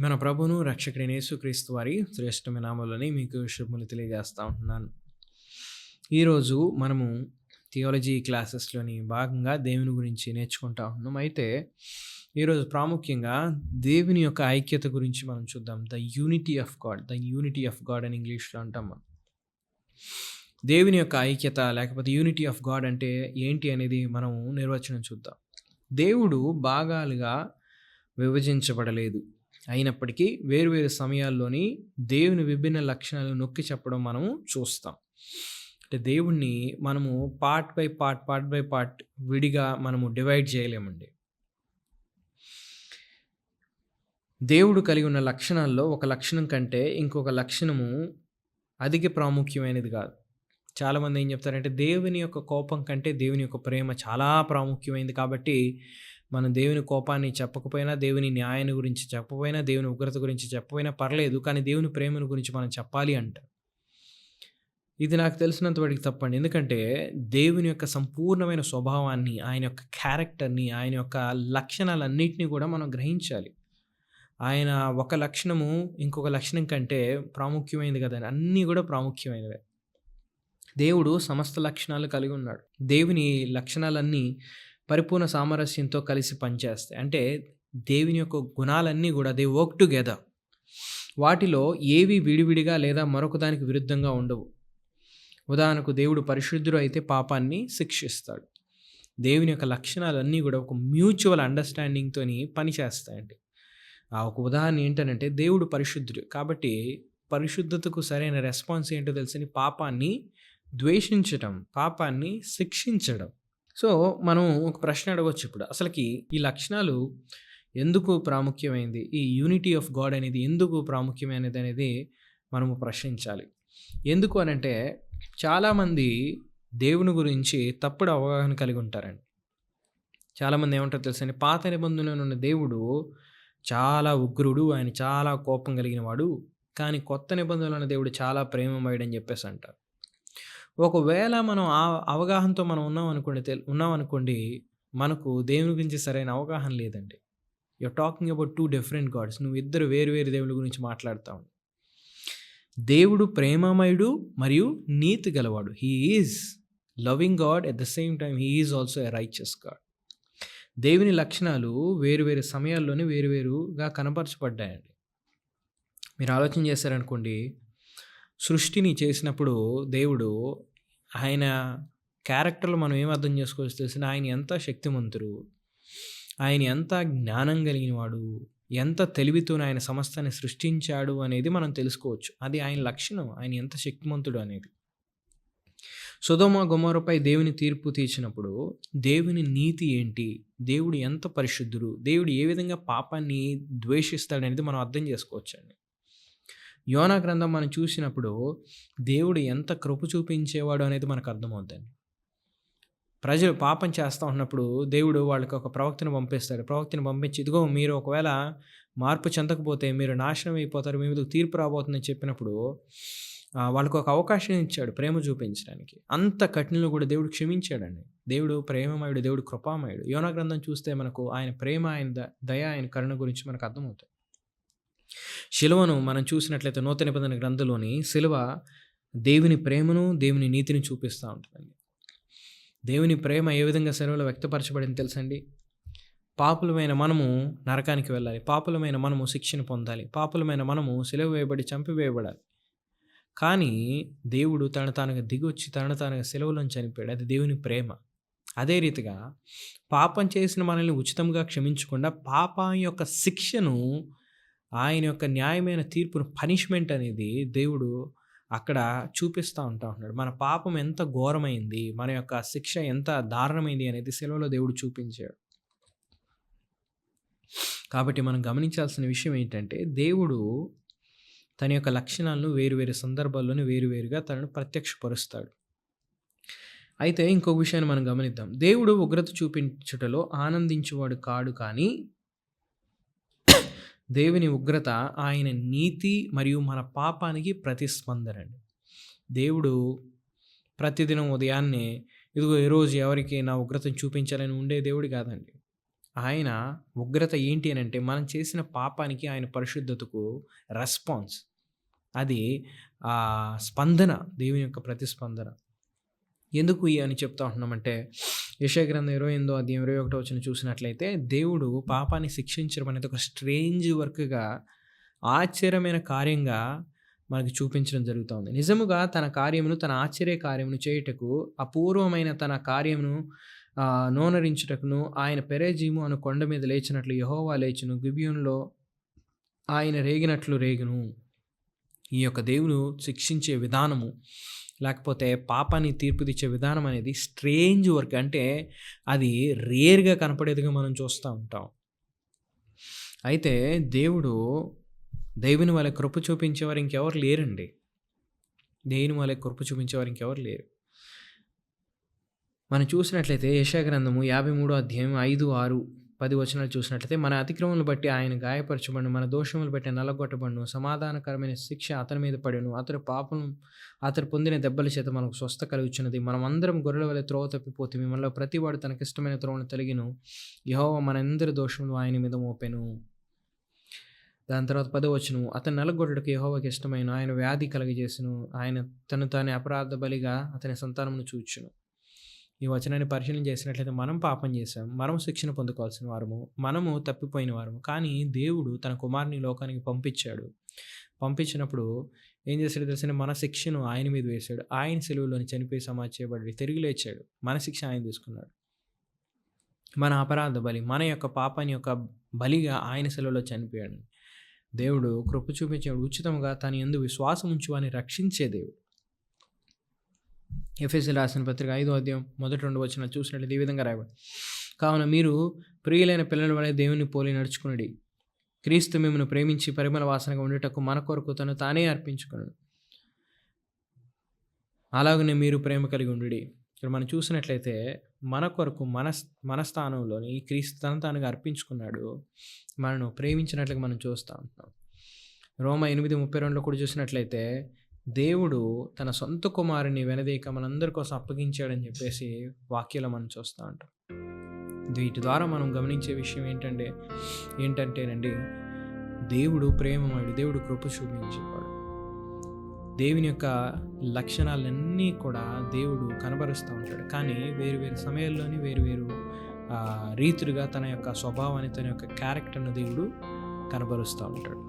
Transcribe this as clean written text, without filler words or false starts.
మన ప్రభువును రక్షకుడైన యేసుక్రీస్తు వారి శ్రేష్టమైన నామములోని మీకు శుభములు తెలియజేస్తా ఉంటున్నాను. ఈరోజు మనము థియాలజీ క్లాసెస్‌లోని భాగంగా దేవుని గురించి నేర్చుకుంటా ఉన్నాం. అయితే ఈరోజు ప్రాముఖ్యంగా దేవుని యొక్క ఐక్యత గురించి మనం చూద్దాం. ద యూనిటీ ఆఫ్ గాడ్ అని ఇంగ్లీష్‌లో అంటాం మనం. దేవుని యొక్క ఐక్యత లేకపోతే యూనిటీ ఆఫ్ గాడ్ అంటే ఏంటి అనేది మనం నిర్వచనం చూద్దాం. దేవుడు భాగాలుగా విభజించబడలేదు. అయినప్పటికీ వేరువేరు సమయాల్లోని దేవుని విభిన్న లక్షణాలు నొక్కి చెప్పడం మనము చూస్తాం. అంటే దేవుణ్ణి మనము పార్ట్ విడిగా మనము డివైడ్ చేయలేమండి. దేవుడు కలిగి ఉన్న లక్షణాల్లో ఒక లక్షణం కంటే ఇంకొక లక్షణము అధిక ప్రాముఖ్యమైనది కాదు. చాలామంది ఏం చెప్తారంటే దేవుని యొక్క కోపం కంటే దేవుని యొక్క ప్రేమ చాలా ప్రాముఖ్యమైనది కాబట్టి మనం దేవుని కోపాన్ని చెప్పకపోయినా, దేవుని న్యాయాన్ని గురించి చెప్పకపోయినా, దేవుని ఉగ్రత గురించి చెప్పకపోయినా పర్లేదు, కానీ దేవుని ప్రేమను గురించి మనం చెప్పాలి అంట. ఇది నాకు తెలిసినంత వరకు తప్పండి. ఎందుకంటే దేవుని యొక్క సంపూర్ణమైన స్వభావాన్ని, ఆయన యొక్క క్యారెక్టర్ని, ఆయన యొక్క లక్షణాలన్నిటినీ కూడా మనం గ్రహించాలి. ఆయన ఒక లక్షణము ఇంకొక లక్షణం కంటే ప్రాముఖ్యమైనది కదండి. అన్నీ కూడా ప్రాముఖ్యమైనవే. దేవుడు సమస్త లక్షణాలు కలిగి ఉన్నాడు. దేవుని లక్షణాలన్నీ పరిపూర్ణ సామరస్యంతో కలిసి పనిచేస్తాయి. అంటే దేవుని యొక్క గుణాలన్నీ కూడా దే వర్క్ టుగెదర్. వాటిలో ఏవి విడివిడిగా లేదా మరొక దానికి విరుద్ధంగా ఉండవు. ఉదాహరణకు దేవుడు పరిశుద్ధుడు అయితే పాపాన్ని శిక్షిస్తాడు. దేవుని యొక్క లక్షణాలన్నీ కూడా ఒక మ్యూచువల్ అండర్స్టాండింగ్‌తోని పనిచేస్తాయండి. ఒక ఉదాహరణ ఏంటనంటే దేవుడు పరిశుద్ధుడు. కాబట్టి పరిశుద్ధతకు సరైన రెస్పాన్స్ ఏంటో తెలుసని పాపాన్ని ద్వేషించటం, పాపాన్ని శిక్షించడం. సో, మనం ఒక ప్రశ్న అడగొచ్చు ఇప్పుడు. అసలకి ఈ లక్షణాలు ఎందుకు ప్రాముఖ్యమైంది? ఈ యూనిటీ ఆఫ్ గాడ్ అనేది ఎందుకు ప్రాముఖ్యమైనదనేది మనము ప్రశ్నించాలి. ఎందుకు అనంటే చాలామంది దేవుని గురించి తప్పుడు అవగాహన కలిగి ఉంటారండి. చాలామంది ఏమంటారో తెలుసండి, పాత నిబంధనలో ఉన్న దేవుడు చాలా ఉగ్రుడు, ఆయన చాలా కోపం కలిగిన వాడు. కానీ కొత్త నిబంధనలో ఉన్న దేవుడు చాలా ప్రేమమయుడని చెప్పేసి అంటారు. ఒకవేళ మనం ఆ అవగాహనతో మనం ఉన్నామనుకోండి, మనకు దేవుని గురించి సరైన అవగాహన లేదండి. You're talking about 2 different gods. నువ్వు ఇద్దరు వేరు వేరు దేవుళ్ళ గురించి మాట్లాడుతావు. దేవుడు ప్రేమమయుడు మరియు నీతి గలవాడు. He is loving God, at the same time he is also a righteous God. దేవుని లక్షణాలు వేరు వేరు సమయాల్లోనే వేరువేరుగా కనపరచబడ్డాయండి. మీరు ఆలోచన చేశారనుకోండి, సృష్టిని చేసినప్పుడు దేవుడు ఆయన క్యారెక్టర్‌లో మనం ఏం అర్థం చేసుకోవచ్చో తెలిసిన, ఆయన ఎంత శక్తిమంతుడు, ఆయన ఎంత జ్ఞానం కలిగినవాడు, ఎంత తెలివితోని ఆయన సమస్తాన్ని సృష్టించాడు అనేది మనం తెలుసుకోవచ్చు. అది ఆయన లక్షణం, ఆయన ఎంత శక్తిమంతుడు అనేది. సొదొమ గొమొరపై దేవుని తీర్పు తీర్చినప్పుడు దేవుని నీతి ఏంటి, దేవుడు ఎంత పరిశుద్ధుడు, దేవుడు ఏ విధంగా పాపాన్ని ద్వేషిస్తాడనేది మనం అర్థం చేసుకోవచ్చండి. యోనా గ్రంథం మనం చూసినప్పుడు దేవుడు ఎంత కృప చూపించేవాడు అనేది మనకు అర్థమవుద్దండి. ప్రజలు పాపం చేస్తూ ఉన్నప్పుడు దేవుడు వాళ్ళకి ఒక ప్రవక్తను పంపిస్తాడు. ప్రవక్తను పంపించి, ఇదిగో మీరు ఒకవేళ మార్పు చెందకపోతే మీరు నాశనం అయిపోతారు, మీ మీదకు తీర్పు రాబోతుందని చెప్పినప్పుడు వాళ్ళకు ఒక అవకాశం ఇచ్చాడు ప్రేమ చూపించడానికి. అంత కఠినలు కూడా దేవుడు క్షమించాడండి. దేవుడు ప్రేమమయుడు, దేవుడు కృపామయుడు. యోనా గ్రంథం చూస్తే మనకు ఆయన ప్రేమ, ఆయన దయ, ఆయన కరుణ గురించి మనకు అర్థమవుతాయి. శిలువను మనం చూసినట్లయితే నూతన నిబంధన గ్రంథంలోని శిలువ దేవుని ప్రేమను, దేవుని నీతిని చూపిస్తూ ఉంటుందండి. దేవుని ప్రేమ ఏ విధంగా శిలువలో వ్యక్తపరచబడింది తెలుసండి? పాపులమైన మనము నరకానికి వెళ్ళాలి, పాపులమైన మనము శిక్షను పొందాలి, పాపులమైన మనము సిలువ వేయబడి చంపివేయబడాలి. కానీ దేవుడు తను తానుగా దిగొచ్చి తను తానుగా సిలువలో చనిపోయాడు. అది దేవుని ప్రేమ. అదే రీతిగా పాపం చేసిన మనల్ని ఉచితంగా క్షమించకుండా పాపం యొక్క శిక్షను, ఆయన యొక్క న్యాయమైన తీర్పును, పనిష్మెంట్ అనేది దేవుడు అక్కడ చూపిస్తూ ఉంటున్నాడు. మన పాపం ఎంత ఘోరమైంది, మన యొక్క శిక్ష ఎంత దారుణమైంది అనేది సిలువలో దేవుడు చూపించాడు. కాబట్టి మనం గమనించాల్సిన విషయం ఏంటంటే, దేవుడు తన యొక్క లక్షణాలను వేరు వేరు సందర్భాల్లోనే వేరువేరుగా తనను ప్రత్యక్షపరుస్తాడు. అయితే ఇంకొక విషయాన్ని మనం గమనిద్దాం. దేవుడు ఉగ్రత చూపించుటలో ఆనందించేవాడు కాడు, కానీ దేవుని ఉగ్రత ఆయన నీతి మరియు మన పాపానికి ప్రతిస్పందనండి. దేవుడు ప్రతిదినం ఉదయాన్నే ఇదిగో ఈరోజు ఎవరికి నా ఉగ్రతను చూపించాలని ఉండే దేవుడు కాదండి. ఆయన ఉగ్రత ఏంటి అనంటే, మనం చేసిన పాపానికి ఆయన పరిశుద్ధతకు రెస్పాన్స్. అది స్పందన, దేవుని యొక్క ప్రతిస్పందన. ఎందుకు అని చెప్తా ఉంటున్నామంటే, యెషయా గ్రంథం 28వ అధ్యాయం 21వ వచనం చూసినట్లయితే, దేవుడు పాపాన్ని శిక్షించడం అనేది ఒక స్ట్రేంజ్ వర్క్‌గా, ఆశ్చర్యమైన కార్యంగా మనకు చూపించడం జరుగుతా ఉంది. నిజముగా తన కార్యమును, తన ఆశ్చర్య కార్యమును చేయుటకు, అపూర్వమైన తన కార్యమును నోనరించుటకును, ఆయన పెరెజీము అను కొండ మీద లేచినట్లు యెహోవా లేచును, గిబియోనులో ఆయన రేగినట్లు రేగును. ఈ యొక్క దేవుడు శిక్షించే విధానము, లేకపోతే పాపాన్ని తీర్పుదిచ్చే విధానం అనేది స్ట్రేంజ్ వర్క్. అంటే అది రేర్‌గా కనపడేదిగా మనం చూస్తూ ఉంటాం. అయితే దేవుని వలె కృప చూపించేవారు ఇంకెవరు లేరండి. దేవుని వలె కృప చూపించేవారు ఇంకెవరు లేరు. మనం చూసినట్లయితే యెషయా గ్రంథము 53వ అధ్యాయం 5, 6, 10 వచనాలు చూసినట్లయితే, మన అతిక్రమములను బట్టి ఆయన గాయపరచబడును, మన దోషములు బట్టి నలగొట్టబడును, సమాధానకరమైన శిక్ష అతని మీద పడెను, అతడు పొందిన దెబ్బల చేత మనకు స్వస్థ కలుగుచున్నది. మనమందరం గొర్రెల వలె త్రోవ తప్పిపోతిమి, మనలో ప్రతివాడు తనకిష్టమైన త్రోవను తొలగిను, యెహోవా మనందరి దోషములు ఆయన మీద మోపెను. దాని తర్వాత 10వ వచనం, అతని నలగొట్టుటకు యెహోవాకి ఇష్టమైన, ఆయన వ్యాధి కలుగజేసును, ఆయన తాను అపరాధ బలిగా అతని సంతానమును చూచును. ఈ వచనాన్ని పరిశీలన చేసినట్లయితే, మనం పాపం చేశాం, మనం శిక్షణ పొందుకోవాల్సిన వారము, మనము తప్పిపోయిన వారము. కానీ దేవుడు తన కుమారుని లోకానికి పంపించాడు. పంపించినప్పుడు ఏం చేశాడు తెలిసిన, మన శిక్షను ఆయన మీద వేశాడు. ఆయన సిలువలోని చనిపోయి సమాధి చేయబడి తిరిగి లేచాడు. మన శిక్ష ఆయన తీసుకున్నాడు. మన అపరాధ బలి, మన యొక్క పాపాన్ని యొక్క బలిగా ఆయన సిలువలో చనిపోయాడు. దేవుడు కృప చూపించాడు. ఉచితంగా తన యందు విశ్వాసం ఉంచు అని రక్షించే దేవుడు. ఎఫెసీయులకు రాసిన పత్రిక 5వ అధ్యాయం 1-2 వచనాలు చూసినట్లయితే ఈ విధంగా రాయబడింది, కావున మీరు ప్రియులైన పిల్లల వలె దేవుని పోలి నడుచుకునుడి. క్రీస్తు మిమ్మల్ని ప్రేమించి పరిమళ వాసనగా ఉండేటకు మన కొరకు తను తానే అర్పించుకున్నాడు. అలాగనే మీరు ప్రేమ కలిగి ఉండుడి. ఇక్కడ మనం చూసినట్లయితే మన కొరకు మన స్థానంలోని క్రీస్తు తను తానుగా అర్పించుకున్నాడు. మనను ప్రేమించినట్లుగా మనం చూస్తూ ఉంటాం. రోమా 8:32లో కూడా చూసినట్లయితే, దేవుడు తన సొంత కుమారుని వెనదీక మనందరి కోసం అప్పగించాడని చెప్పేసి వాక్యాలు మనం చూస్తూ ఉంటాం. వీటి ద్వారా మనం గమనించే విషయం ఏంటంటేనండి, దేవుడు ప్రేమమయుడు, దేవుడు కృప చూపించేవాడు. దేవుని యొక్క లక్షణాలన్నీ కూడా దేవుడు కనబరుస్తూ ఉంటాడు. కానీ వేరు సమయాల్లోని వేరు రీతులుగా తన యొక్క స్వభావాన్ని, తన యొక్క క్యారెక్టర్ను దేవుడు కనబరుస్తూ ఉంటాడు.